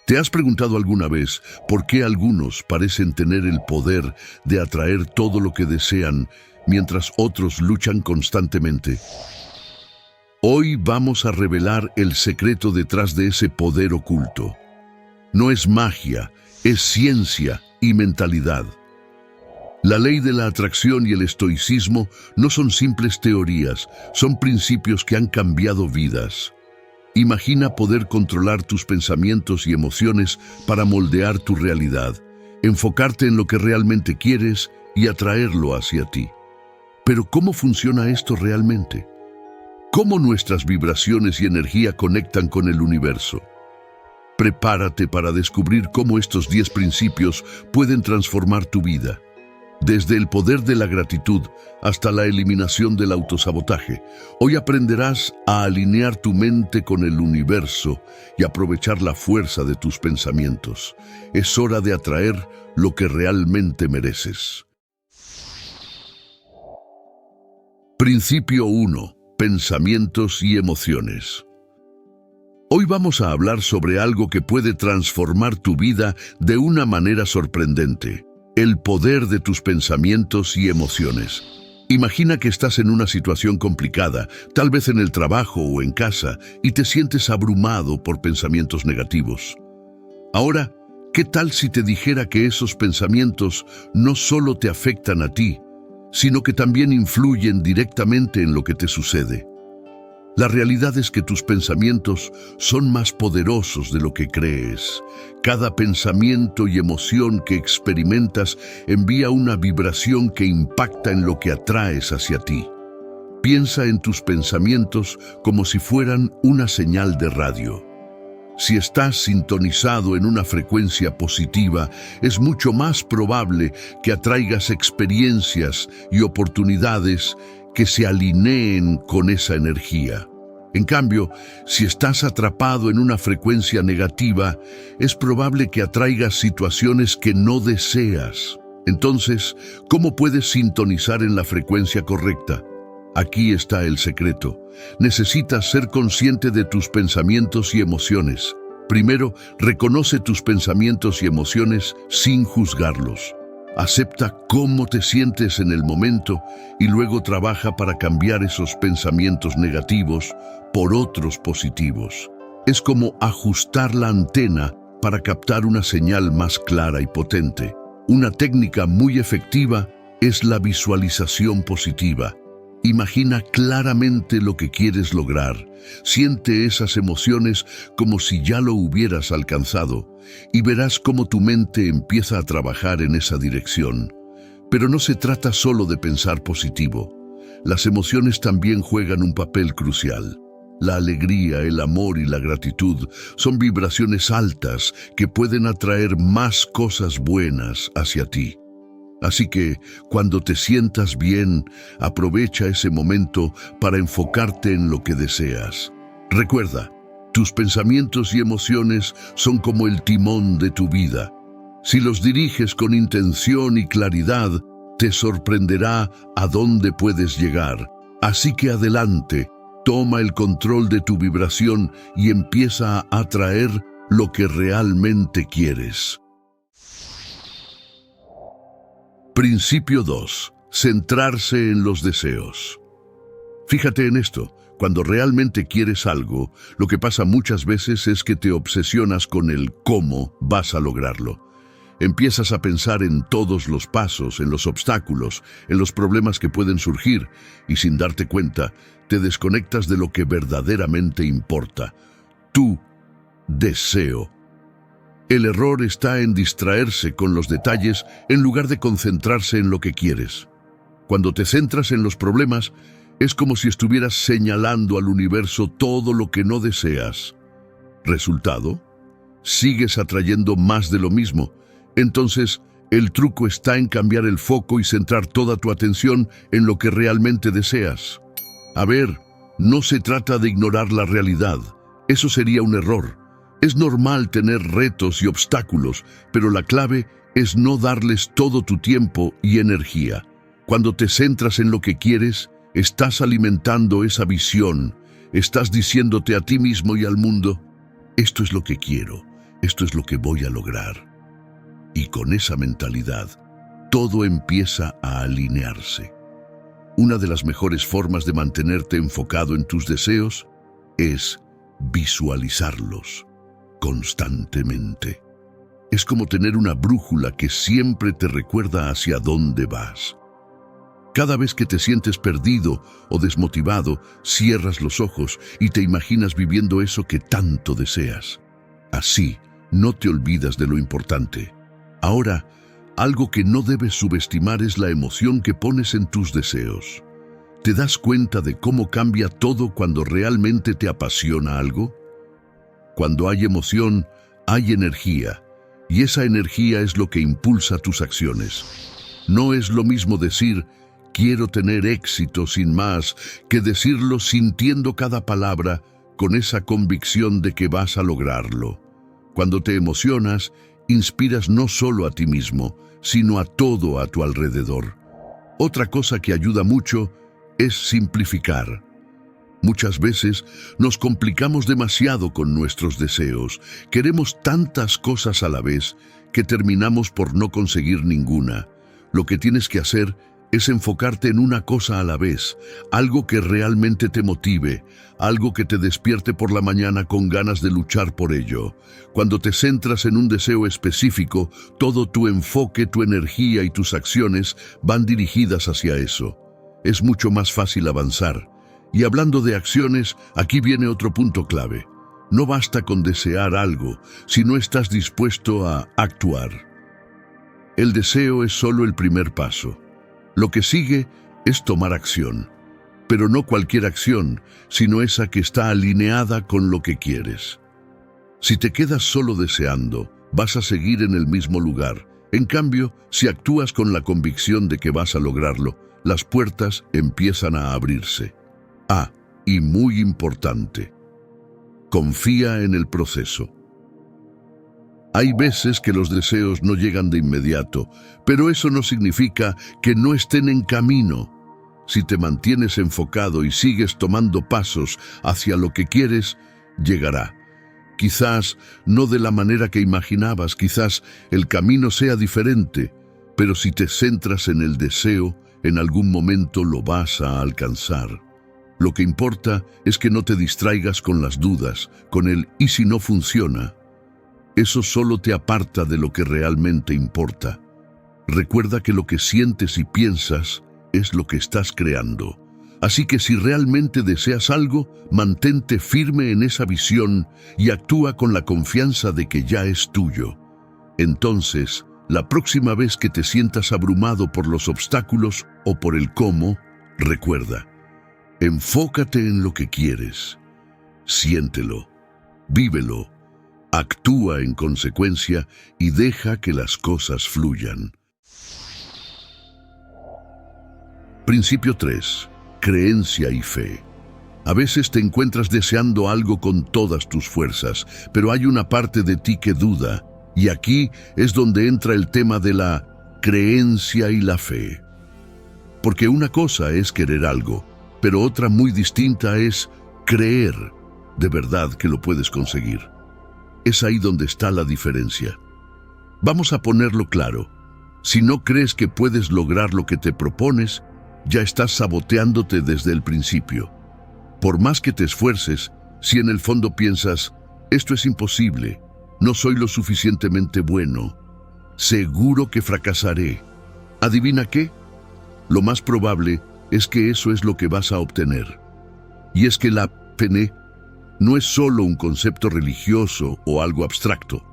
¿Te has preguntado alguna vez por qué algunos parecen tener el poder de atraer todo lo que desean mientras otros luchan constantemente? Hoy vamos a revelar el secreto detrás de ese poder oculto. No es magia, es ciencia y mentalidad. La ley de la atracción y el estoicismo no son simples teorías, son principios que han cambiado vidas. Imagina poder controlar tus pensamientos y emociones para moldear tu realidad, enfocarte en lo que realmente quieres y atraerlo hacia ti. Pero ¿cómo funciona esto realmente? ¿Cómo nuestras vibraciones y energía conectan con el universo? Prepárate para descubrir cómo estos 10 principios pueden transformar tu vida. Desde el poder de la gratitud hasta la eliminación del autosabotaje, hoy aprenderás a alinear tu mente con el universo y aprovechar la fuerza de tus pensamientos. Es hora de atraer lo que realmente mereces. Principio 1. Pensamientos y emociones. Hoy vamos a hablar sobre algo que puede transformar tu vida de una manera sorprendente. El poder de tus pensamientos y emociones. Imagina que estás en una situación complicada, tal vez en el trabajo o en casa, y te sientes abrumado por pensamientos negativos. Ahora, ¿qué tal si te dijera que esos pensamientos no solo te afectan a ti, sino que también influyen directamente en lo que te sucede? La realidad es que tus pensamientos son más poderosos de lo que crees. Cada pensamiento y emoción que experimentas envía una vibración que impacta en lo que atraes hacia ti. Piensa en tus pensamientos como si fueran una señal de radio. Si estás sintonizado en una frecuencia positiva, es mucho más probable que atraigas experiencias y oportunidades que se alineen con esa energía. En cambio, si estás atrapado en una frecuencia negativa, es probable que atraigas situaciones que no deseas. Entonces, ¿cómo puedes sintonizar en la frecuencia correcta? Aquí está el secreto. Necesitas ser consciente de tus pensamientos y emociones. Primero, reconoce tus pensamientos y emociones sin juzgarlos. Acepta cómo te sientes en el momento y luego trabaja para cambiar esos pensamientos negativos por otros positivos. Es como ajustar la antena para captar una señal más clara y potente. Una técnica muy efectiva es la visualización positiva. Imagina claramente lo que quieres lograr. Siente esas emociones como si ya lo hubieras alcanzado y verás cómo tu mente empieza a trabajar en esa dirección. Pero no se trata solo de pensar positivo. Las emociones también juegan un papel crucial. La alegría, el amor y la gratitud son vibraciones altas que pueden atraer más cosas buenas hacia ti. Así que, cuando te sientas bien, aprovecha ese momento para enfocarte en lo que deseas. Recuerda, tus pensamientos y emociones son como el timón de tu vida. Si los diriges con intención y claridad, te sorprenderá a dónde puedes llegar. Así que adelante, toma el control de tu vibración y empieza a atraer lo que realmente quieres. Principio 2. Centrarse en los deseos. Fíjate en esto. Cuando realmente quieres algo, lo que pasa muchas veces es que te obsesionas con el cómo vas a lograrlo. Empiezas a pensar en todos los pasos, en los obstáculos, en los problemas que pueden surgir, y sin darte cuenta, te desconectas de lo que verdaderamente importa. Tu deseo. El error está en distraerse con los detalles en lugar de concentrarse en lo que quieres. Cuando te centras en los problemas, es como si estuvieras señalando al universo todo lo que no deseas. Resultado, sigues atrayendo más de lo mismo. Entonces, el truco está en cambiar el foco y centrar toda tu atención en lo que realmente deseas. A ver, no se trata de ignorar la realidad. Eso sería un error. Es normal tener retos y obstáculos, pero la clave es no darles todo tu tiempo y energía. Cuando te centras en lo que quieres, estás alimentando esa visión. Estás diciéndote a ti mismo y al mundo, esto es lo que quiero, esto es lo que voy a lograr. Y con esa mentalidad, todo empieza a alinearse. Una de las mejores formas de mantenerte enfocado en tus deseos es visualizarlos constantemente. Es como tener una brújula que siempre te recuerda hacia dónde vas. Cada vez que te sientes perdido o desmotivado, cierras los ojos y te imaginas viviendo eso que tanto deseas. Así, no te olvidas de lo importante. Ahora, algo que no debes subestimar es la emoción que pones en tus deseos. ¿Te das cuenta de cómo cambia todo cuando realmente te apasiona algo? Cuando hay emoción, hay energía, y esa energía es lo que impulsa tus acciones. No es lo mismo decir, quiero tener éxito sin más, que decirlo sintiendo cada palabra con esa convicción de que vas a lograrlo. Cuando te emocionas, inspiras no solo a ti mismo, sino a todo a tu alrededor. Otra cosa que ayuda mucho es simplificar. Muchas veces nos complicamos demasiado con nuestros deseos. Queremos tantas cosas a la vez que terminamos por no conseguir ninguna. Lo que tienes que hacer es enfocarte en una cosa a la vez, algo que realmente te motive, algo que te despierte por la mañana con ganas de luchar por ello. Cuando te centras en un deseo específico, todo tu enfoque, tu energía y tus acciones van dirigidas hacia eso. Es mucho más fácil avanzar. Y hablando de acciones, aquí viene otro punto clave. No basta con desear algo si no estás dispuesto a actuar. El deseo es solo el primer paso. Lo que sigue es tomar acción. Pero no cualquier acción, sino esa que está alineada con lo que quieres. Si te quedas solo deseando, vas a seguir en el mismo lugar. En cambio, si actúas con la convicción de que vas a lograrlo, las puertas empiezan a abrirse. Y muy importante, confía en el proceso. Hay veces que los deseos no llegan de inmediato, pero eso no significa que no estén en camino. Si te mantienes enfocado y sigues tomando pasos hacia lo que quieres, llegará. Quizás no de la manera que imaginabas, quizás el camino sea diferente, pero si te centras en el deseo, en algún momento lo vas a alcanzar. Lo que importa es que no te distraigas con las dudas, con el ¿y si no funciona? Eso solo te aparta de lo que realmente importa. Recuerda que lo que sientes y piensas es lo que estás creando. Así que si realmente deseas algo, mantente firme en esa visión y actúa con la confianza de que ya es tuyo. Entonces, la próxima vez que te sientas abrumado por los obstáculos o por el cómo, recuerda, enfócate en lo que quieres, siéntelo, vívelo, actúa en consecuencia y deja que las cosas fluyan. Principio 3. Creencia y fe. A veces te encuentras deseando algo con todas tus fuerzas, pero hay una parte de ti que duda, y aquí es donde entra el tema de la creencia y la fe. Porque una cosa es querer algo, pero otra muy distinta es creer de verdad que lo puedes conseguir. Es ahí donde está la diferencia. Vamos a ponerlo claro. Si no crees que puedes lograr lo que te propones, ya estás saboteándote desde el principio. Por más que te esfuerces, si en el fondo piensas, esto es imposible, no soy lo suficientemente bueno, seguro que fracasaré. ¿Adivina qué? Lo más probable es que eso es lo que vas a obtener. Y es que la fe no es solo un concepto religioso o algo abstracto.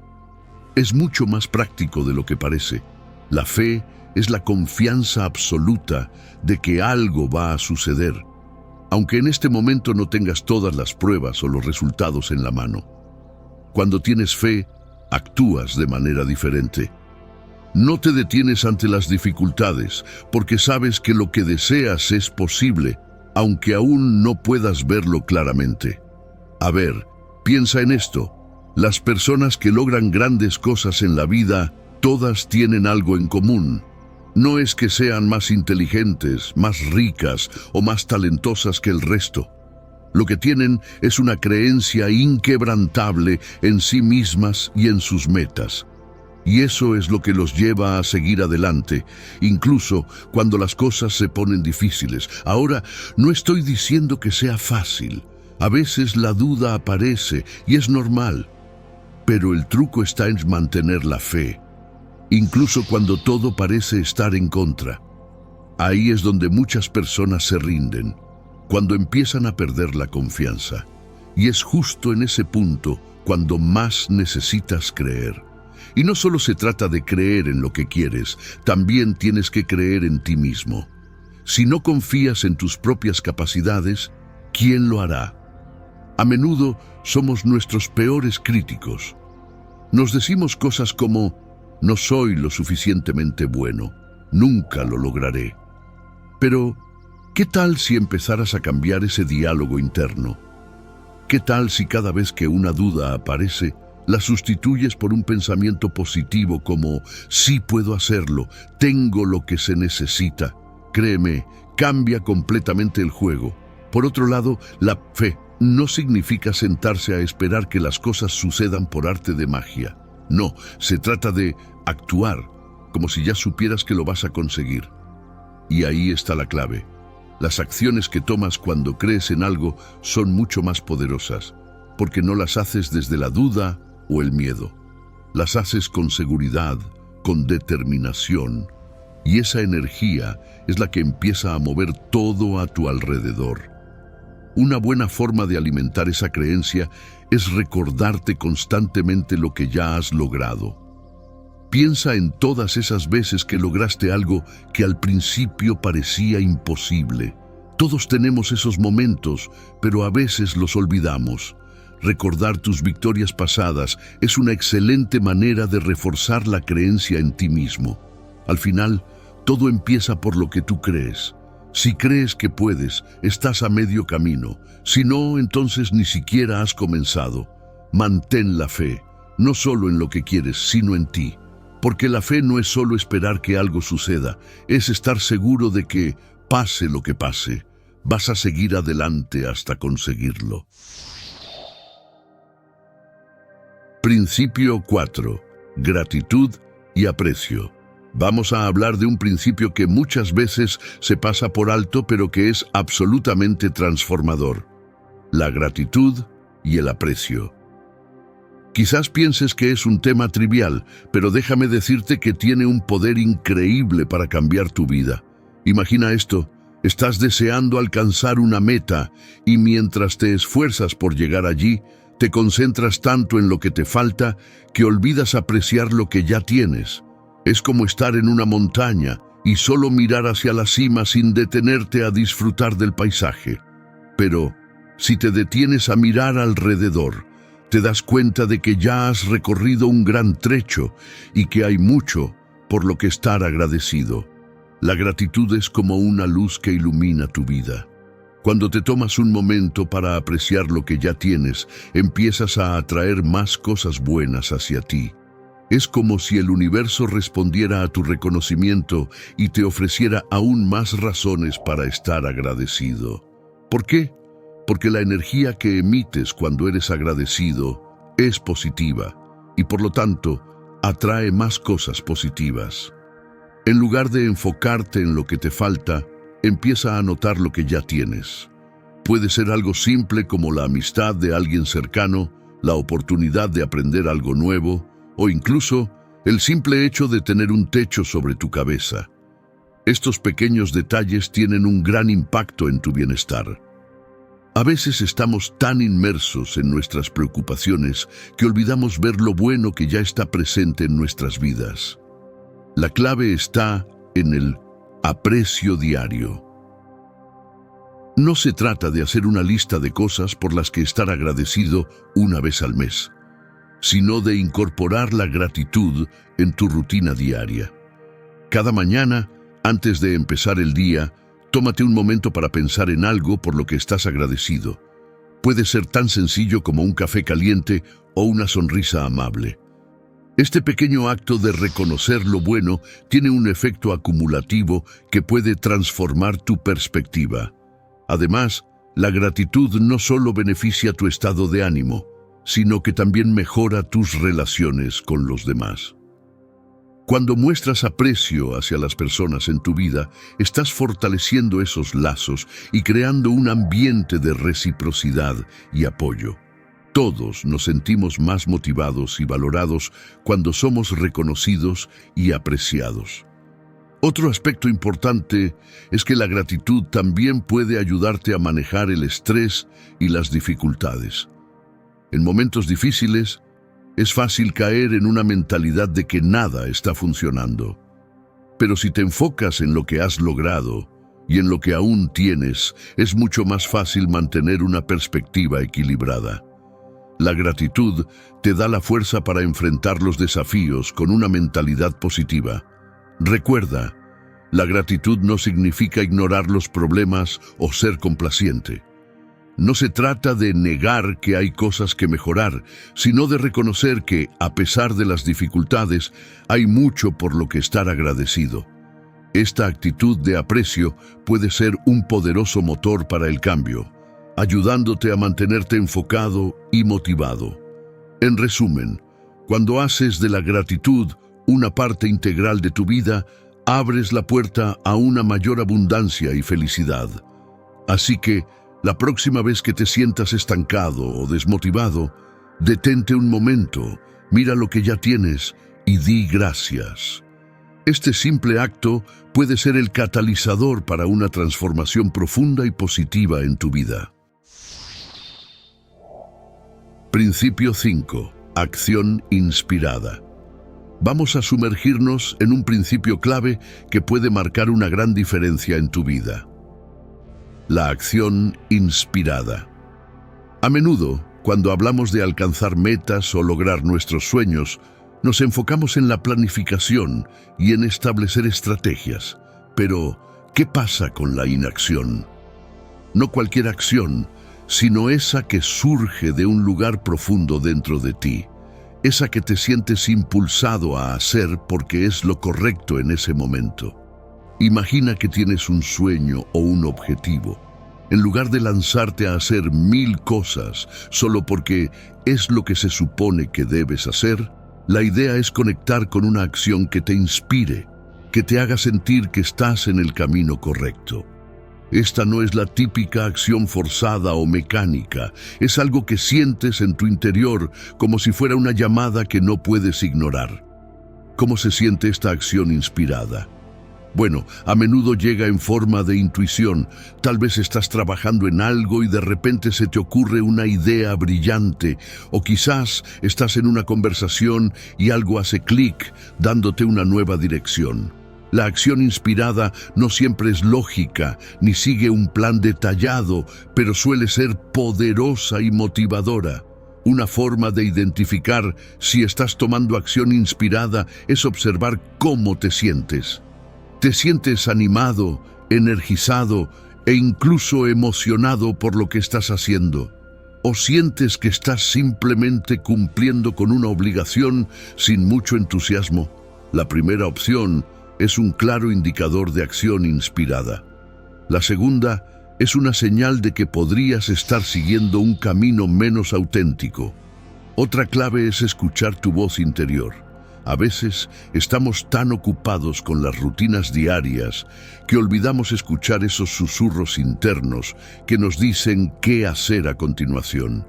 Es mucho más práctico de lo que parece. La fe es la confianza absoluta de que algo va a suceder, aunque en este momento no tengas todas las pruebas o los resultados en la mano. Cuando tienes fe, actúas de manera diferente. No te detienes ante las dificultades, porque sabes que lo que deseas es posible, aunque aún no puedas verlo claramente. A ver, piensa en esto. Las personas que logran grandes cosas en la vida, todas tienen algo en común. No es que sean más inteligentes, más ricas o más talentosas que el resto. Lo que tienen es una creencia inquebrantable en sí mismas y en sus metas. Y eso es lo que los lleva a seguir adelante, incluso cuando las cosas se ponen difíciles. Ahora, no estoy diciendo que sea fácil. A veces la duda aparece y es normal. Pero el truco está en mantener la fe, incluso cuando todo parece estar en contra. Ahí es donde muchas personas se rinden, cuando empiezan a perder la confianza. Y es justo en ese punto cuando más necesitas creer. Y no solo se trata de creer en lo que quieres, también tienes que creer en ti mismo. Si no confías en tus propias capacidades, ¿quién lo hará? A menudo somos nuestros peores críticos. Nos decimos cosas como, no soy lo suficientemente bueno, nunca lo lograré. Pero, ¿qué tal si empezaras a cambiar ese diálogo interno? ¿Qué tal si cada vez que una duda aparece, la sustituyes por un pensamiento positivo como, sí puedo hacerlo, tengo lo que se necesita? Créeme, cambia completamente el juego. Por otro lado, la fe no significa sentarse a esperar que las cosas sucedan por arte de magia. No, se trata de actuar, como si ya supieras que lo vas a conseguir. Y ahí está la clave. Las acciones que tomas cuando crees en algo son mucho más poderosas, porque no las haces desde la duda o el miedo. Las haces con seguridad, con determinación, y esa energía es la que empieza a mover todo a tu alrededor. Una buena forma de alimentar esa creencia es recordarte constantemente lo que ya has logrado. Piensa en todas esas veces que lograste algo que al principio parecía imposible. Todos tenemos esos momentos, pero a veces los olvidamos. Recordar tus victorias pasadas es una excelente manera de reforzar la creencia en ti mismo. Al final, todo empieza por lo que tú crees. Si crees que puedes, estás a medio camino. Si no, entonces ni siquiera has comenzado. Mantén la fe, no solo en lo que quieres, sino en ti. Porque la fe no es solo esperar que algo suceda, es estar seguro de que, pase lo que pase, vas a seguir adelante hasta conseguirlo. Principio 4. Gratitud y aprecio. Vamos a hablar de un principio que muchas veces se pasa por alto, pero que es absolutamente transformador: la gratitud y el aprecio. Quizás pienses que es un tema trivial, pero déjame decirte que tiene un poder increíble para cambiar tu vida. Imagina esto: estás deseando alcanzar una meta y mientras te esfuerzas por llegar allí, te concentras tanto en lo que te falta que olvidas apreciar lo que ya tienes. Es como estar en una montaña y solo mirar hacia la cima sin detenerte a disfrutar del paisaje. Pero, si te detienes a mirar alrededor, te das cuenta de que ya has recorrido un gran trecho y que hay mucho por lo que estar agradecido. La gratitud es como una luz que ilumina tu vida. Cuando te tomas un momento para apreciar lo que ya tienes, empiezas a atraer más cosas buenas hacia ti. Es como si el universo respondiera a tu reconocimiento y te ofreciera aún más razones para estar agradecido. ¿Por qué? Porque la energía que emites cuando eres agradecido es positiva y por lo tanto atrae más cosas positivas. En lugar de enfocarte en lo que te falta, empieza a notar lo que ya tienes. Puede ser algo simple como la amistad de alguien cercano, la oportunidad de aprender algo nuevo, o incluso el simple hecho de tener un techo sobre tu cabeza. Estos pequeños detalles tienen un gran impacto en tu bienestar. A veces estamos tan inmersos en nuestras preocupaciones que olvidamos ver lo bueno que ya está presente en nuestras vidas. La clave está en el aprecio diario. No se trata de hacer una lista de cosas por las que estar agradecido una vez al mes, sino de incorporar la gratitud en tu rutina diaria. Cada mañana, antes de empezar el día, tómate un momento para pensar en algo por lo que estás agradecido. Puede ser tan sencillo como un café caliente o una sonrisa amable. Este pequeño acto de reconocer lo bueno tiene un efecto acumulativo que puede transformar tu perspectiva. Además, La gratitud no solo beneficia tu estado de ánimo, sino que también mejora tus relaciones con los demás. Cuando muestras aprecio hacia las personas en tu vida, estás fortaleciendo esos lazos y creando un ambiente de reciprocidad y apoyo. Todos nos sentimos más motivados y valorados cuando somos reconocidos y apreciados. Otro aspecto importante es que la gratitud también puede ayudarte a manejar el estrés y las dificultades. En momentos difíciles, es fácil caer en una mentalidad de que nada está funcionando. Pero si te enfocas en lo que has logrado y en lo que aún tienes, es mucho más fácil mantener una perspectiva equilibrada. La gratitud te da la fuerza para enfrentar los desafíos con una mentalidad positiva. Recuerda, la gratitud no significa ignorar los problemas o ser complaciente. No se trata de negar que hay cosas que mejorar, sino de reconocer que, a pesar de las dificultades, hay mucho por lo que estar agradecido. Esta actitud de aprecio puede ser un poderoso motor para el cambio, ayudándote a mantenerte enfocado y motivado. En resumen, cuando haces de la gratitud una parte integral de tu vida, abres la puerta a una mayor abundancia y felicidad. Así que, la próxima vez que te sientas estancado o desmotivado, detente un momento, mira lo que ya tienes y di gracias. Este simple acto puede ser el catalizador para una transformación profunda y positiva en tu vida. Principio 5. Acción inspirada. Vamos a sumergirnos en un principio clave que puede marcar una gran diferencia en tu vida. La acción inspirada. A menudo, cuando hablamos de alcanzar metas o lograr nuestros sueños, nos enfocamos en la planificación y en establecer estrategias. Pero, ¿qué pasa con la inacción? No cualquier acción, sino esa que surge de un lugar profundo dentro de ti. Esa que te sientes impulsado a hacer porque es lo correcto en ese momento. Imagina que tienes un sueño o un objetivo. En lugar de lanzarte a hacer 1000 cosas solo porque es lo que se supone que debes hacer, la idea es conectar con una acción que te inspire, que te haga sentir que estás en el camino correcto. Esta no es la típica acción forzada o mecánica, es algo que sientes en tu interior como si fuera una llamada que no puedes ignorar. ¿Cómo se siente esta acción inspirada? Bueno, a menudo llega en forma de intuición. Tal vez estás trabajando en algo y de repente se te ocurre una idea brillante, o quizás estás en una conversación y algo hace clic, dándote una nueva dirección. La acción inspirada no siempre es lógica, ni sigue un plan detallado, pero suele ser poderosa y motivadora. Una forma de identificar si estás tomando acción inspirada es observar cómo te sientes. ¿Te sientes animado, energizado e incluso emocionado por lo que estás haciendo? ¿O sientes que estás simplemente cumpliendo con una obligación sin mucho entusiasmo? La primera opción es un claro indicador de acción inspirada. La segunda es una señal de que podrías estar siguiendo un camino menos auténtico. Otra clave es escuchar tu voz interior. A veces estamos tan ocupados con las rutinas diarias que olvidamos escuchar esos susurros internos que nos dicen qué hacer a continuación.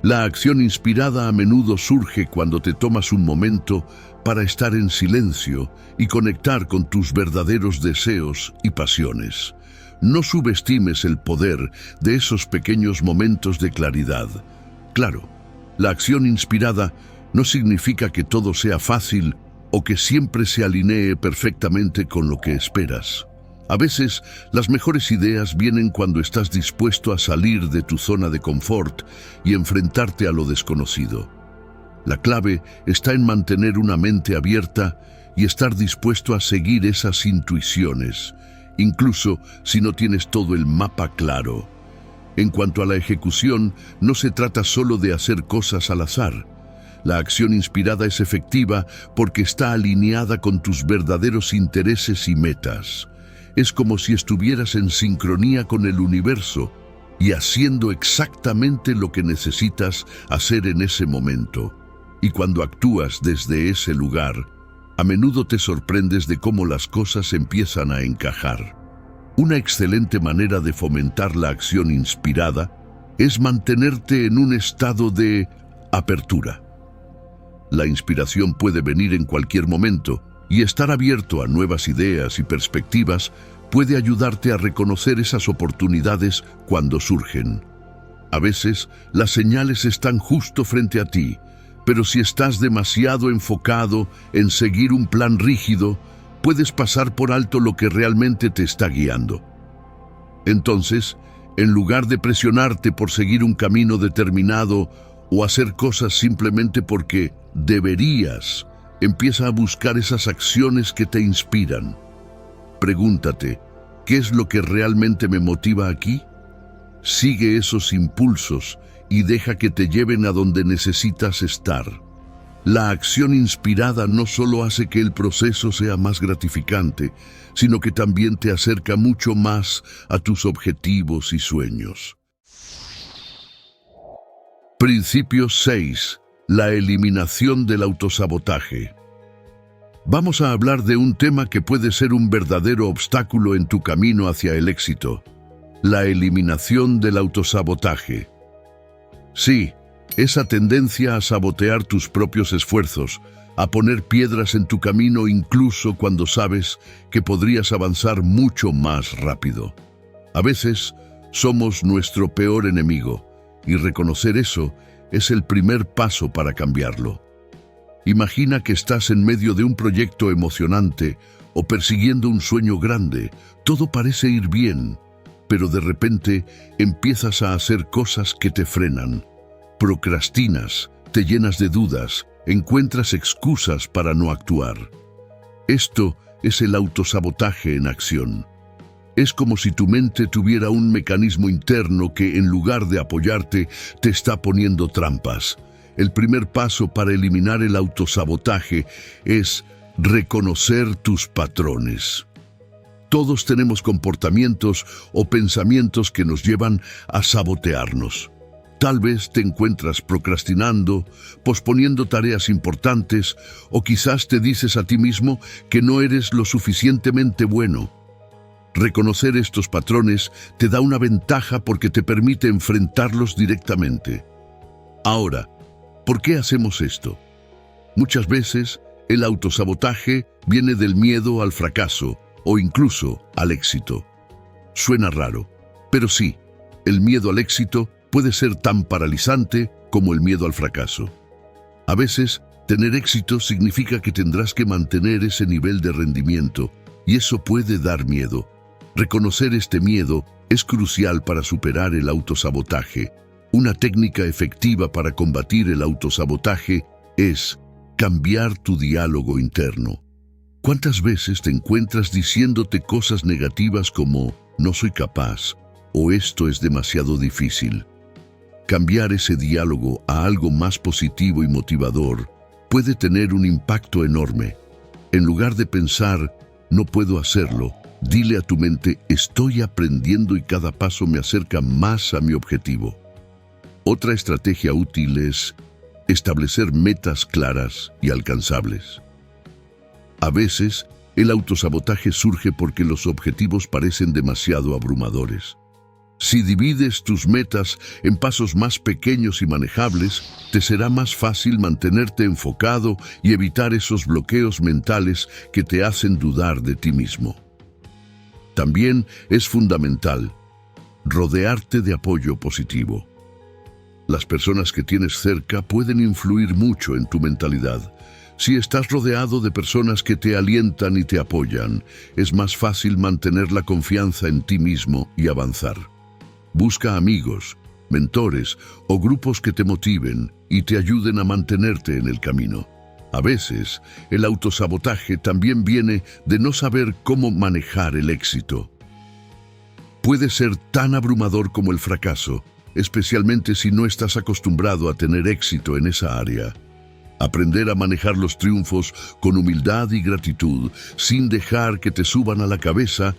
La acción inspirada a menudo surge cuando te tomas un momento para estar en silencio y conectar con tus verdaderos deseos y pasiones. No subestimes el poder de esos pequeños momentos de claridad. Claro, la acción inspirada no significa que todo sea fácil o que siempre se alinee perfectamente con lo que esperas. A veces, las mejores ideas vienen cuando estás dispuesto a salir de tu zona de confort y enfrentarte a lo desconocido. La clave está en mantener una mente abierta y estar dispuesto a seguir esas intuiciones, incluso si no tienes todo el mapa claro. En cuanto a la ejecución, no se trata solo de hacer cosas al azar. La acción inspirada es efectiva porque está alineada con tus verdaderos intereses y metas. Es como si estuvieras en sincronía con el universo, y haciendo exactamente lo que necesitas hacer en ese momento. Y cuando actúas desde ese lugar, a menudo te sorprendes de cómo las cosas empiezan a encajar. Una excelente manera de fomentar la acción inspirada es mantenerte en un estado de apertura. La inspiración puede venir en cualquier momento, y estar abierto a nuevas ideas y perspectivas puede ayudarte a reconocer esas oportunidades cuando surgen. A veces, las señales están justo frente a ti, pero si estás demasiado enfocado en seguir un plan rígido, puedes pasar por alto lo que realmente te está guiando. Entonces, en lugar de presionarte por seguir un camino determinado o hacer cosas simplemente porque deberías, empieza a buscar esas acciones que te inspiran. Pregúntate, ¿qué es lo que realmente me motiva aquí? Sigue esos impulsos y deja que te lleven a donde necesitas estar. La acción inspirada no solo hace que el proceso sea más gratificante, sino que también te acerca mucho más a tus objetivos y sueños. Principio 6. La eliminación del autosabotaje. Vamos a hablar de un tema que puede ser un verdadero obstáculo en tu camino hacia el éxito: la eliminación del autosabotaje. Sí, esa tendencia a sabotear tus propios esfuerzos, a poner piedras en tu camino incluso cuando sabes que podrías avanzar mucho más rápido. A veces somos nuestro peor enemigo, y reconocer eso es el primer paso para cambiarlo. Imagina que estás en medio de un proyecto emocionante o persiguiendo un sueño grande. Todo parece ir bien, pero de repente empiezas a hacer cosas que te frenan. Procrastinas, te llenas de dudas, encuentras excusas para no actuar. Esto es el autosabotaje en acción. Es como si tu mente tuviera un mecanismo interno que, en lugar de apoyarte, te está poniendo trampas. El primer paso para eliminar el autosabotaje es reconocer tus patrones. Todos tenemos comportamientos o pensamientos que nos llevan a sabotearnos. Tal vez te encuentras procrastinando, posponiendo tareas importantes, o quizás te dices a ti mismo que no eres lo suficientemente bueno. Reconocer estos patrones te da una ventaja porque te permite enfrentarlos directamente. Ahora, ¿por qué hacemos esto? Muchas veces, el autosabotaje viene del miedo al fracaso o incluso al éxito. Suena raro, pero sí, el miedo al éxito puede ser tan paralizante como el miedo al fracaso. A veces, tener éxito significa que tendrás que mantener ese nivel de rendimiento, y eso puede dar miedo. Reconocer este miedo es crucial para superar el autosabotaje. Una técnica efectiva para combatir el autosabotaje es cambiar tu diálogo interno. ¿Cuántas veces te encuentras diciéndote cosas negativas como "no soy capaz" o "esto es demasiado difícil"? Cambiar ese diálogo a algo más positivo y motivador puede tener un impacto enorme. En lugar de pensar "no puedo hacerlo", dile a tu mente "estoy aprendiendo y cada paso me acerca más a mi objetivo". Otra estrategia útil es establecer metas claras y alcanzables. A veces, el autosabotaje surge porque los objetivos parecen demasiado abrumadores. Si divides tus metas en pasos más pequeños y manejables, te será más fácil mantenerte enfocado y evitar esos bloqueos mentales que te hacen dudar de ti mismo. También es fundamental rodearte de apoyo positivo. Las personas que tienes cerca pueden influir mucho en tu mentalidad. Si estás rodeado de personas que te alientan y te apoyan, es más fácil mantener la confianza en ti mismo y avanzar. Busca amigos, mentores o grupos que te motiven y te ayuden a mantenerte en el camino. A veces, el autosabotaje también viene de no saber cómo manejar el éxito. Puede ser tan abrumador como el fracaso, especialmente si no estás acostumbrado a tener éxito en esa área. Aprender a manejar los triunfos con humildad y gratitud, sin dejar que te suban a la cabeza,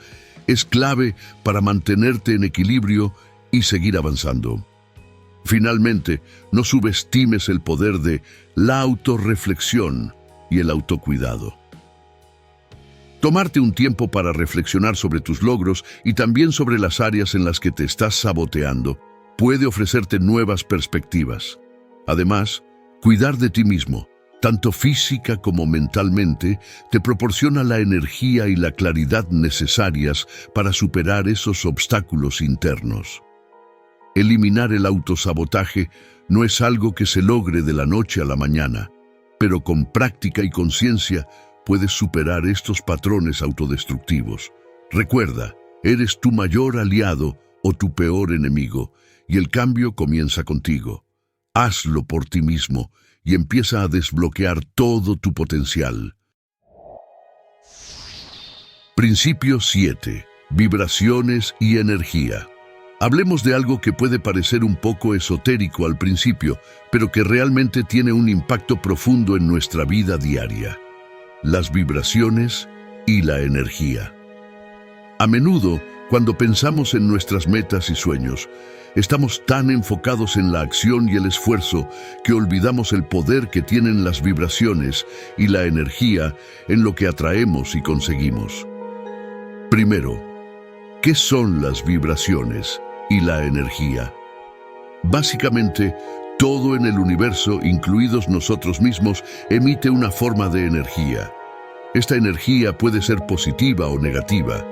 es clave para mantenerte en equilibrio y seguir avanzando. Finalmente, no subestimes el poder de la autorreflexión y el autocuidado. Tomarte un tiempo para reflexionar sobre tus logros y también sobre las áreas en las que te estás saboteando puede ofrecerte nuevas perspectivas. Además, cuidar de ti mismo, tanto física como mentalmente, te proporciona la energía y la claridad necesarias para superar esos obstáculos internos. Eliminar el autosabotaje no es algo que se logre de la noche a la mañana, pero con práctica y conciencia puedes superar estos patrones autodestructivos. Recuerda, eres tu mayor aliado o tu peor enemigo, y el cambio comienza contigo. Hazlo por ti mismo y empieza a desbloquear todo tu potencial. Principio 7. Vibraciones y energía. Hablemos de algo que puede parecer un poco esotérico al principio, pero que realmente tiene un impacto profundo en nuestra vida diaria. Las vibraciones y la energía. A menudo, cuando pensamos en nuestras metas y sueños, estamos tan enfocados en la acción y el esfuerzo que olvidamos el poder que tienen las vibraciones y la energía en lo que atraemos y conseguimos. Primero, ¿qué son las vibraciones y la energía? Básicamente, todo en el universo, incluidos nosotros mismos, emite una forma de energía. Esta energía puede ser positiva o negativa,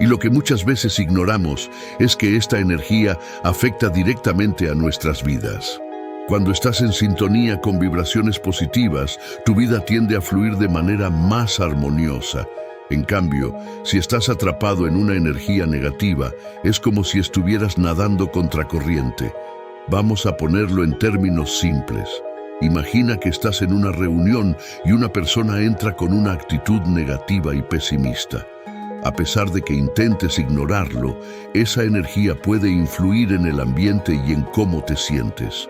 y lo que muchas veces ignoramos es que esta energía afecta directamente a nuestras vidas. Cuando estás en sintonía con vibraciones positivas, tu vida tiende a fluir de manera más armoniosa. En cambio, si estás atrapado en una energía negativa, es como si estuvieras nadando contracorriente. Vamos a ponerlo en términos simples. Imagina que estás en una reunión y una persona entra con una actitud negativa y pesimista. A pesar de que intentes ignorarlo, esa energía puede influir en el ambiente y en cómo te sientes.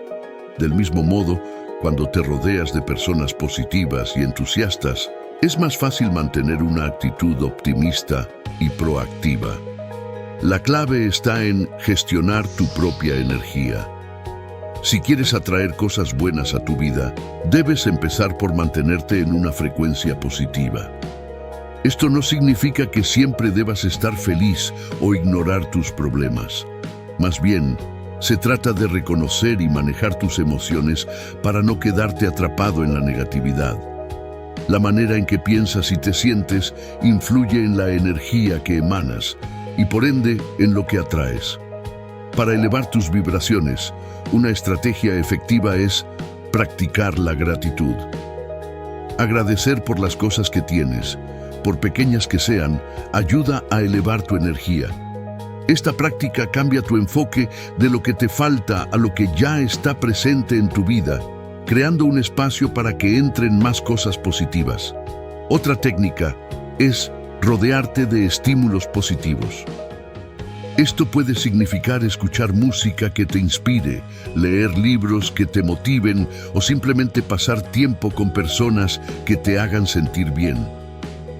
Del mismo modo, cuando te rodeas de personas positivas y entusiastas, es más fácil mantener una actitud optimista y proactiva. La clave está en gestionar tu propia energía. Si quieres atraer cosas buenas a tu vida, debes empezar por mantenerte en una frecuencia positiva. Esto no significa que siempre debas estar feliz o ignorar tus problemas. Más bien, se trata de reconocer y manejar tus emociones para no quedarte atrapado en la negatividad. La manera en que piensas y te sientes influye en la energía que emanas y por ende en lo que atraes. Para elevar tus vibraciones, una estrategia efectiva es practicar la gratitud. Agradecer por las cosas que tienes, por pequeñas que sean, ayuda a elevar tu energía. Esta práctica cambia tu enfoque de lo que te falta a lo que ya está presente en tu vida, creando un espacio para que entren más cosas positivas. Otra técnica es rodearte de estímulos positivos. Esto puede significar escuchar música que te inspire, leer libros que te motiven o simplemente pasar tiempo con personas que te hagan sentir bien.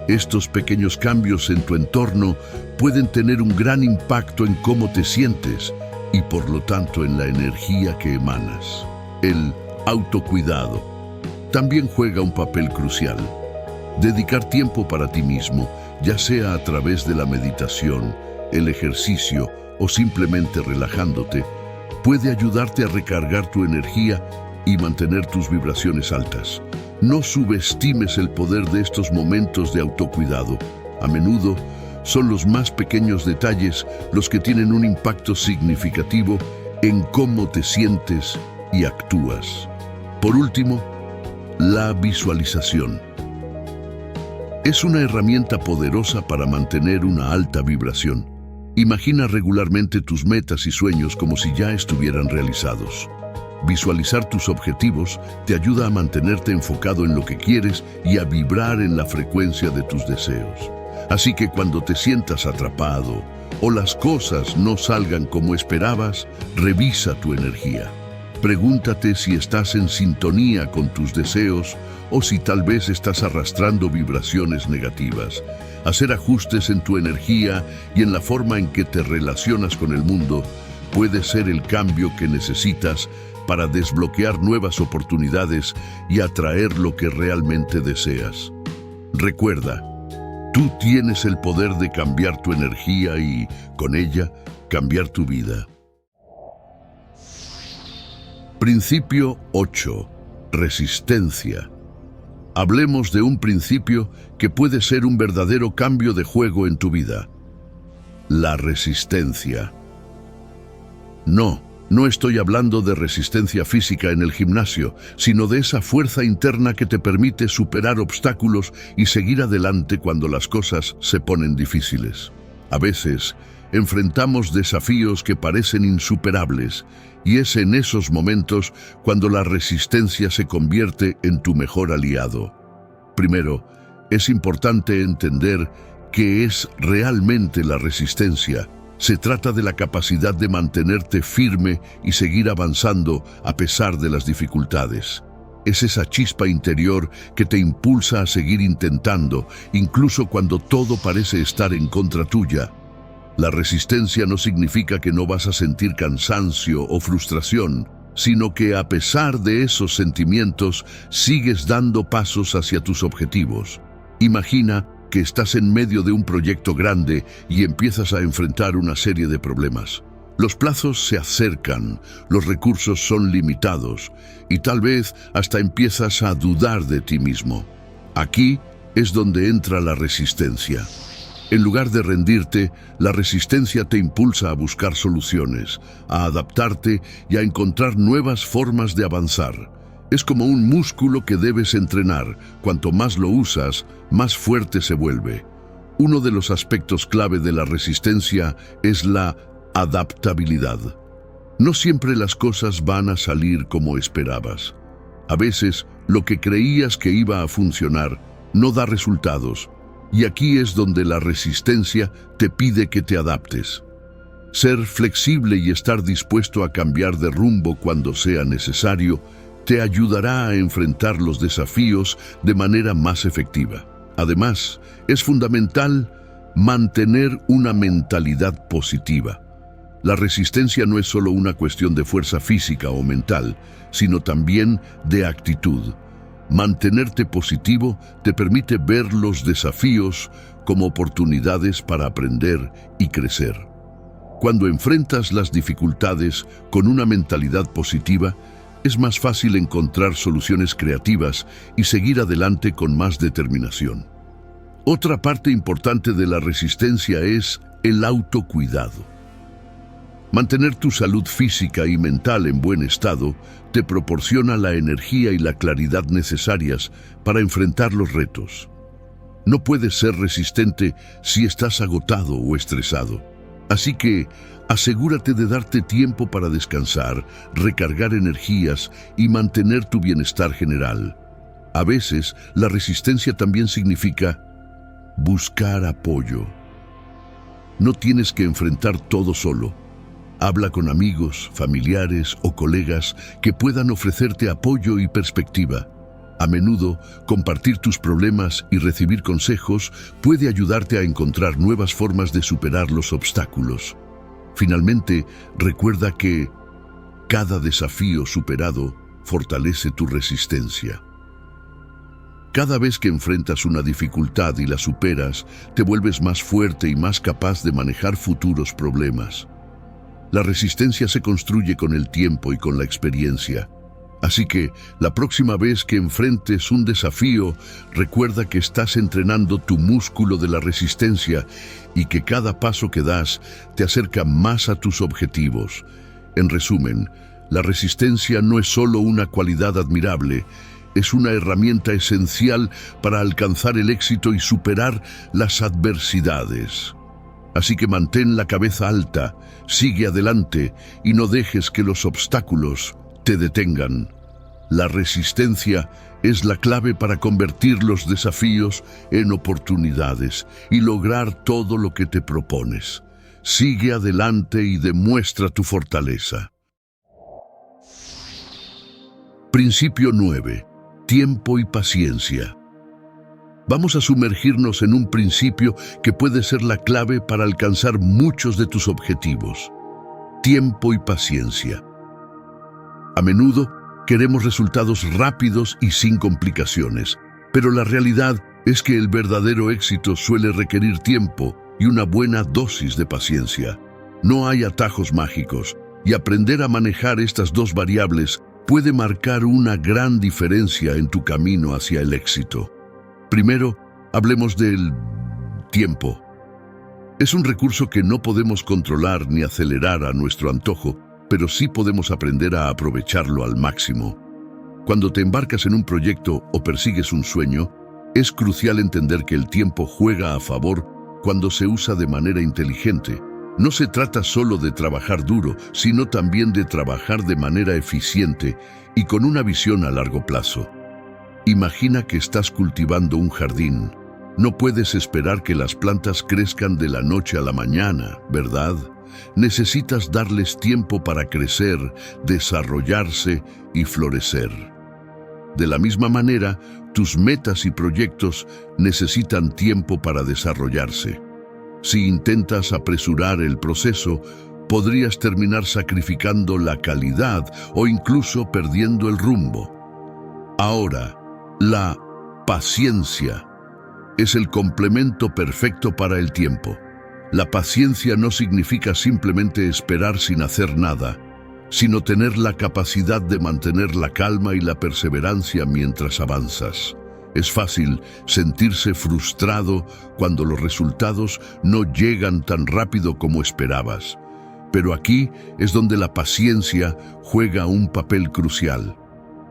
Estos pequeños cambios en tu entorno pueden tener un gran impacto en cómo te sientes y por lo tanto en la energía que emanas. El autocuidado también juega un papel crucial. Dedicar tiempo para ti mismo, ya sea a través de la meditación, el ejercicio o simplemente relajándote, puede ayudarte a recargar tu energía y mantener tus vibraciones altas. No subestimes el poder de estos momentos de autocuidado. A menudo son los más pequeños detalles los que tienen un impacto significativo en cómo te sientes y actúas. Por último, la visualización. Es una herramienta poderosa para mantener una alta vibración. Imagina regularmente tus metas y sueños como si ya estuvieran realizados. Visualizar tus objetivos te ayuda a mantenerte enfocado en lo que quieres y a vibrar en la frecuencia de tus deseos. Así que cuando te sientas atrapado o las cosas no salgan como esperabas, revisa tu energía. Pregúntate si estás en sintonía con tus deseos o si tal vez estás arrastrando vibraciones negativas. Hacer ajustes en tu energía y en la forma en que te relacionas con el mundo puede ser el cambio que necesitas para desbloquear nuevas oportunidades y atraer lo que realmente deseas. Recuerda, tú tienes el poder de cambiar tu energía y, con ella, cambiar tu vida. Principio 8. Resistencia. Hablemos de un principio que puede ser un verdadero cambio de juego en tu vida. La resistencia. No estoy hablando de resistencia física en el gimnasio, sino de esa fuerza interna que te permite superar obstáculos y seguir adelante cuando las cosas se ponen difíciles. A veces, enfrentamos desafíos que parecen insuperables, y es en esos momentos cuando la resistencia se convierte en tu mejor aliado. Primero, es importante entender qué es realmente la resistencia. Se trata de la capacidad de mantenerte firme y seguir avanzando a pesar de las dificultades. Es esa chispa interior que te impulsa a seguir intentando, incluso cuando todo parece estar en contra tuya. La resistencia no significa que no vas a sentir cansancio o frustración, sino que a pesar de esos sentimientos, sigues dando pasos hacia tus objetivos. Imagina que estás en medio de un proyecto grande y empiezas a enfrentar una serie de problemas. Los plazos se acercan, los recursos son limitados y tal vez hasta empiezas a dudar de ti mismo. Aquí es donde entra la resistencia. En lugar de rendirte, la resistencia te impulsa a buscar soluciones, a adaptarte y a encontrar nuevas formas de avanzar. Es como un músculo que debes entrenar. Cuanto más lo usas, más fuerte se vuelve. Uno de los aspectos clave de la resistencia es la adaptabilidad. No siempre las cosas van a salir como esperabas. A veces, lo que creías que iba a funcionar no da resultados. Y aquí es donde la resistencia te pide que te adaptes. Ser flexible y estar dispuesto a cambiar de rumbo cuando sea necesario te ayudará a enfrentar los desafíos de manera más efectiva. Además, es fundamental mantener una mentalidad positiva. La resistencia no es solo una cuestión de fuerza física o mental, sino también de actitud. Mantenerte positivo te permite ver los desafíos como oportunidades para aprender y crecer. Cuando enfrentas las dificultades con una mentalidad positiva, es más fácil encontrar soluciones creativas y seguir adelante con más determinación. Otra parte importante de la resistencia es el autocuidado. Mantener tu salud física y mental en buen estado te proporciona la energía y la claridad necesarias para enfrentar los retos. No puedes ser resistente si estás agotado o estresado. Así que asegúrate de darte tiempo para descansar, recargar energías y mantener tu bienestar general. A veces, la resistencia también significa buscar apoyo. No tienes que enfrentar todo solo. Habla con amigos, familiares o colegas que puedan ofrecerte apoyo y perspectiva. A menudo, compartir tus problemas y recibir consejos puede ayudarte a encontrar nuevas formas de superar los obstáculos. Finalmente, recuerda que cada desafío superado fortalece tu resistencia. Cada vez que enfrentas una dificultad y la superas, te vuelves más fuerte y más capaz de manejar futuros problemas. La resistencia se construye con el tiempo y con la experiencia. Así que, la próxima vez que enfrentes un desafío, recuerda que estás entrenando tu músculo de la resistencia y que cada paso que das te acerca más a tus objetivos. En resumen, la resistencia no es solo una cualidad admirable, es una herramienta esencial para alcanzar el éxito y superar las adversidades. Así que mantén la cabeza alta, sigue adelante y no dejes que los obstáculos te detengan. La resistencia es la clave para convertir los desafíos en oportunidades y lograr todo lo que te propones. Sigue adelante y demuestra tu fortaleza. Principio 9. Tiempo y paciencia. Vamos a sumergirnos en un principio que puede ser la clave para alcanzar muchos de tus objetivos. tiempo y paciencia. A menudo queremos resultados rápidos y sin complicaciones, pero la realidad es que el verdadero éxito suele requerir tiempo y una buena dosis de paciencia. No hay atajos mágicos, y aprender a manejar estas dos variables puede marcar una gran diferencia en tu camino hacia el éxito. Primero, hablemos del tiempo. Es un recurso que no podemos controlar ni acelerar a nuestro antojo, pero sí podemos aprender a aprovecharlo al máximo. Cuando te embarcas en un proyecto o persigues un sueño, es crucial entender que el tiempo juega a favor cuando se usa de manera inteligente. No se trata solo de trabajar duro, sino también de trabajar de manera eficiente y con una visión a largo plazo. Imagina que estás cultivando un jardín. No puedes esperar que las plantas crezcan de la noche a la mañana, ¿verdad? Necesitas darles tiempo para crecer, desarrollarse y florecer. De la misma manera, tus metas y proyectos necesitan tiempo para desarrollarse. Si intentas apresurar el proceso, podrías terminar sacrificando la calidad o incluso perdiendo el rumbo. Ahora, la paciencia es el complemento perfecto para el tiempo. La paciencia no significa simplemente esperar sin hacer nada, sino tener la capacidad de mantener la calma y la perseverancia mientras avanzas. Es fácil sentirse frustrado cuando los resultados no llegan tan rápido como esperabas. Pero aquí es donde la paciencia juega un papel crucial.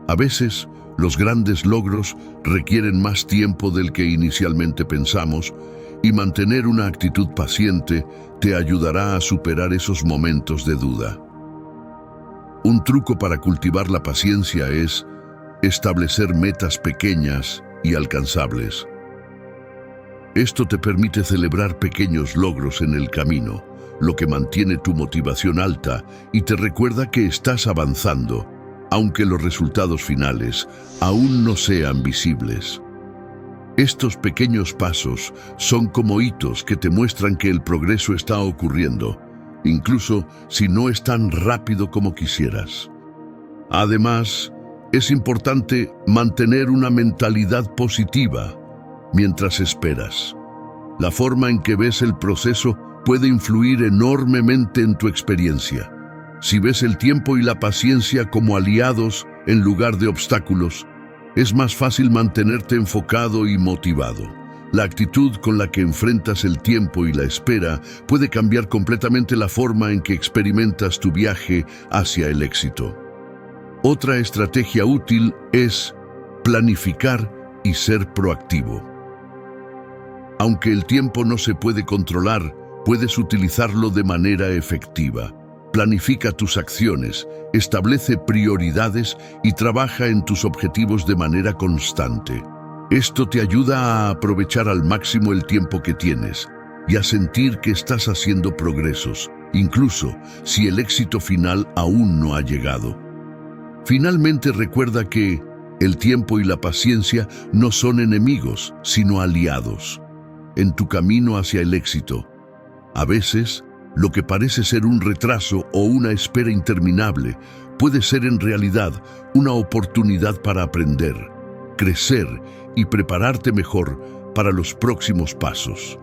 A veces, los grandes logros requieren más tiempo del que inicialmente pensamos, y mantener una actitud paciente te ayudará a superar esos momentos de duda. Un truco para cultivar la paciencia es establecer metas pequeñas y alcanzables. Esto te permite celebrar pequeños logros en el camino, lo que mantiene tu motivación alta y te recuerda que estás avanzando, aunque los resultados finales aún no sean visibles. Estos pequeños pasos son como hitos que te muestran que el progreso está ocurriendo, incluso si no es tan rápido como quisieras. Además, es importante mantener una mentalidad positiva mientras esperas. La forma en que ves el proceso puede influir enormemente en tu experiencia. Si ves el tiempo y la paciencia como aliados en lugar de obstáculos, es más fácil mantenerte enfocado y motivado. La actitud con la que enfrentas el tiempo y la espera puede cambiar completamente la forma en que experimentas tu viaje hacia el éxito. Otra estrategia útil es planificar y ser proactivo. Aunque el tiempo no se puede controlar, puedes utilizarlo de manera efectiva. Planifica tus acciones, establece prioridades y trabaja en tus objetivos de manera constante. Esto te ayuda a aprovechar al máximo el tiempo que tienes y a sentir que estás haciendo progresos, incluso si el éxito final aún no ha llegado. Finalmente, recuerda que el tiempo y la paciencia no son enemigos, sino aliados. En tu camino hacia el éxito, a veces, lo que parece ser un retraso o una espera interminable puede ser en realidad una oportunidad para aprender, crecer y prepararte mejor para los próximos pasos.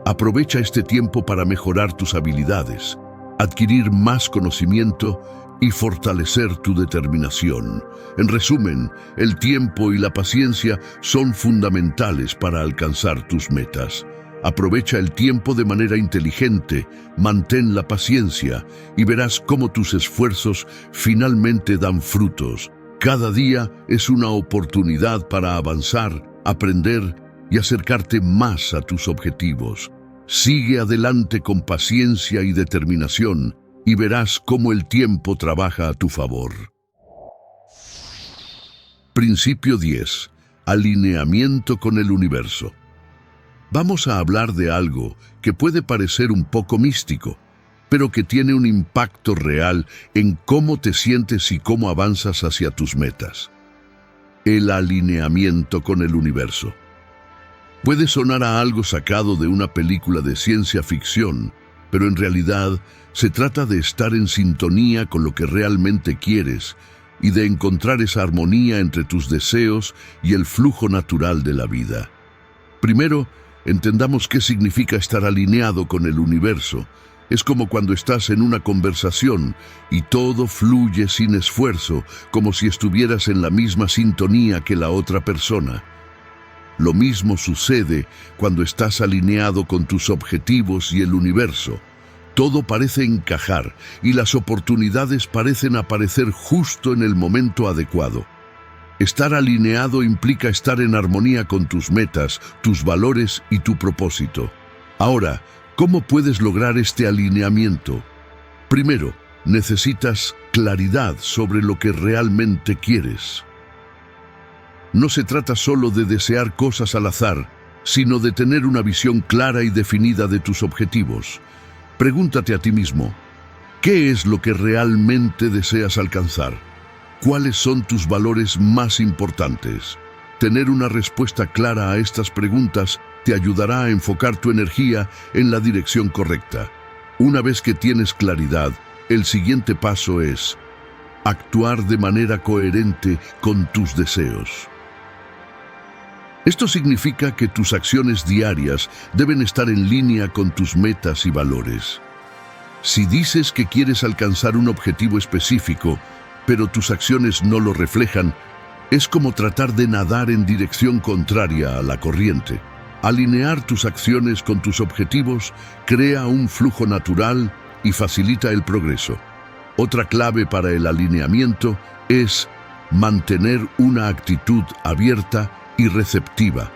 Aprovecha este tiempo para mejorar tus habilidades, adquirir más conocimiento y fortalecer tu determinación. En resumen, el tiempo y la paciencia son fundamentales para alcanzar tus metas. Aprovecha el tiempo de manera inteligente, mantén la paciencia y verás cómo tus esfuerzos finalmente dan frutos. Cada día es una oportunidad para avanzar, aprender y acercarte más a tus objetivos. Sigue adelante con paciencia y determinación y verás cómo el tiempo trabaja a tu favor. Principio 10. Alineamiento con el universo. Vamos a hablar de algo que puede parecer un poco místico, pero que tiene un impacto real en cómo te sientes y cómo avanzas hacia tus metas. El alineamiento con el universo. Puede sonar a algo sacado de una película de ciencia ficción, pero en realidad se trata de estar en sintonía con lo que realmente quieres y de encontrar esa armonía entre tus deseos y el flujo natural de la vida. Primero, entendamos qué significa estar alineado con el universo. Es como cuando estás en una conversación y todo fluye sin esfuerzo, como si estuvieras en la misma sintonía que la otra persona. Lo mismo sucede cuando estás alineado con tus objetivos y el universo. Todo parece encajar y las oportunidades parecen aparecer justo en el momento adecuado. Estar alineado implica estar en armonía con tus metas, tus valores y tu propósito. Ahora, ¿cómo puedes lograr este alineamiento? Primero, necesitas claridad sobre lo que realmente quieres. No se trata solo de desear cosas al azar, sino de tener una visión clara y definida de tus objetivos. Pregúntate a ti mismo, ¿qué es lo que realmente deseas alcanzar? ¿Cuáles son tus valores más importantes? Tener una respuesta clara a estas preguntas te ayudará a enfocar tu energía en la dirección correcta. Una vez que tienes claridad, el siguiente paso es actuar de manera coherente con tus deseos. Esto significa que tus acciones diarias deben estar en línea con tus metas y valores. Si dices que quieres alcanzar un objetivo específico, pero tus acciones no lo reflejan, es como tratar de nadar en dirección contraria a la corriente. Alinear tus acciones con tus objetivos crea un flujo natural y facilita el progreso. Otra clave para el alineamiento es mantener una actitud abierta y receptiva.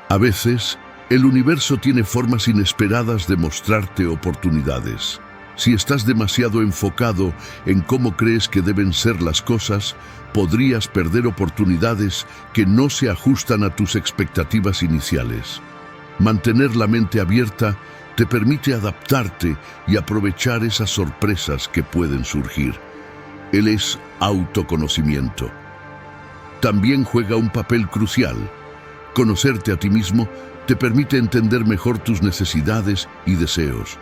A veces, el universo tiene formas inesperadas de mostrarte oportunidades. Si estás demasiado enfocado en cómo crees que deben ser las cosas, podrías perder oportunidades que no se ajustan a tus expectativas iniciales. Mantener la mente abierta te permite adaptarte y aprovechar esas sorpresas que pueden surgir. Él es autoconocimiento. También juega un papel crucial. Conocerte a ti mismo te permite entender mejor tus necesidades y deseos.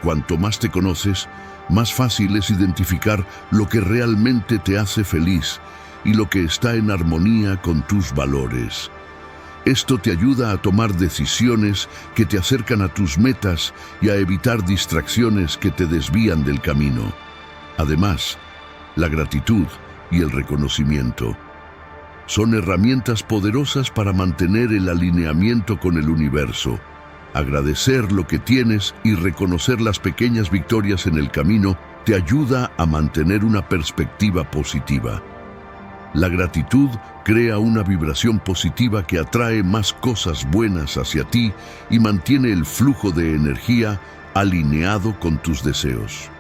Cuanto más te conoces, más fácil es identificar lo que realmente te hace feliz y lo que está en armonía con tus valores. Esto te ayuda a tomar decisiones que te acercan a tus metas y a evitar distracciones que te desvían del camino. Además, la gratitud y el reconocimiento son herramientas poderosas para mantener el alineamiento con el universo. Agradecer lo que tienes y reconocer las pequeñas victorias en el camino te ayuda a mantener una perspectiva positiva. La gratitud crea una vibración positiva que atrae más cosas buenas hacia ti y mantiene el flujo de energía alineado con tus deseos.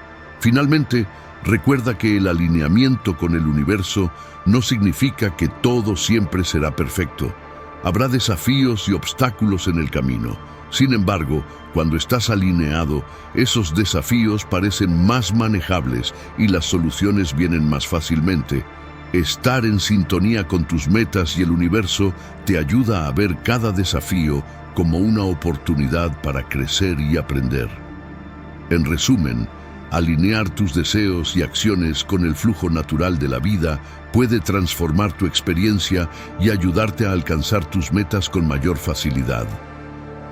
Finalmente, recuerda que el alineamiento con el universo no significa que todo siempre será perfecto. Habrá desafíos y obstáculos en el camino. Sin embargo, cuando estás alineado, esos desafíos parecen más manejables y las soluciones vienen más fácilmente. Estar en sintonía con tus metas y el universo te ayuda a ver cada desafío como una oportunidad para crecer y aprender. En resumen, alinear tus deseos y acciones con el flujo natural de la vida puede transformar tu experiencia y ayudarte a alcanzar tus metas con mayor facilidad.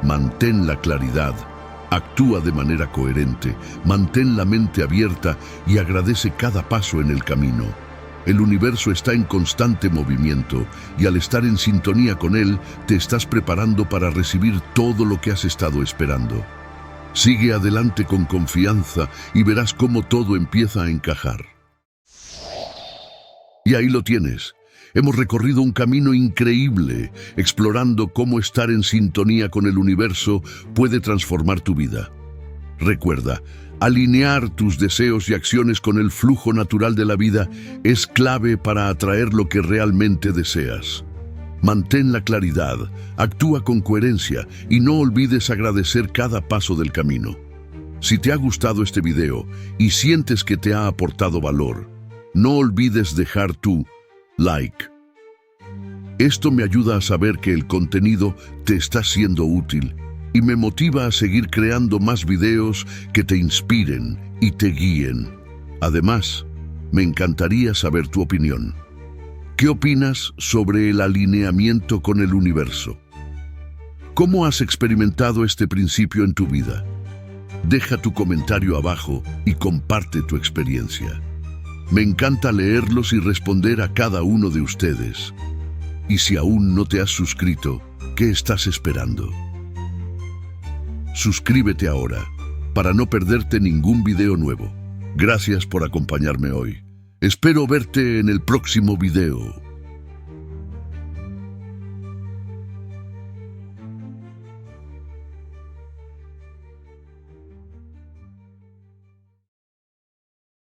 Mantén la claridad, actúa de manera coherente, mantén la mente abierta y agradece cada paso en el camino. El universo está en constante movimiento y al estar en sintonía con él, te estás preparando para recibir todo lo que has estado esperando. Sigue adelante con confianza y verás cómo todo empieza a encajar. Y ahí lo tienes. Hemos recorrido un camino increíble, explorando cómo estar en sintonía con el universo puede transformar tu vida. Recuerda, alinear tus deseos y acciones con el flujo natural de la vida es clave para atraer lo que realmente deseas. Mantén la claridad, actúa con coherencia y no olvides agradecer cada paso del camino. Si te ha gustado este video y sientes que te ha aportado valor, no olvides dejar tu like. Esto me ayuda a saber que el contenido te está siendo útil y me motiva a seguir creando más videos que te inspiren y te guíen. Además, me encantaría saber tu opinión. ¿Qué opinas sobre el alineamiento con el universo? ¿Cómo has experimentado este principio en tu vida? Deja tu comentario abajo y comparte tu experiencia. Me encanta leerlos y responder a cada uno de ustedes. Y si aún no te has suscrito, ¿qué estás esperando? Suscríbete ahora para no perderte ningún video nuevo. Gracias por acompañarme hoy. Espero verte en el próximo video.